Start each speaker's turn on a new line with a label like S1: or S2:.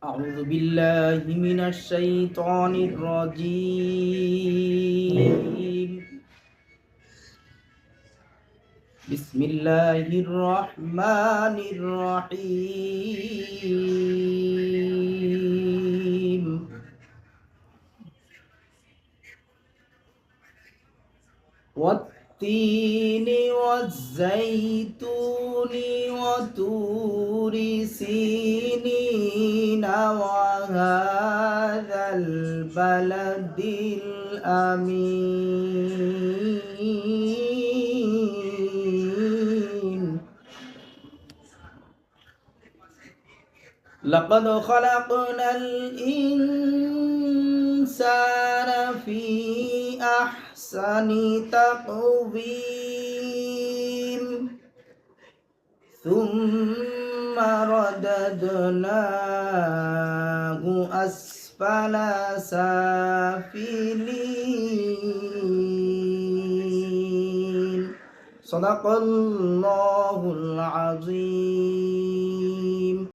S1: أعوذ بالله من الشيطان الرجيم. بسم الله الرحمن الرحيم. والتين والزيتون وطور سينين وهذا البلد الأمين. لقد خلقنا الإنسان في أحسن تقويم ثم رددناه أسفل سافلين. صدق الله العظيم.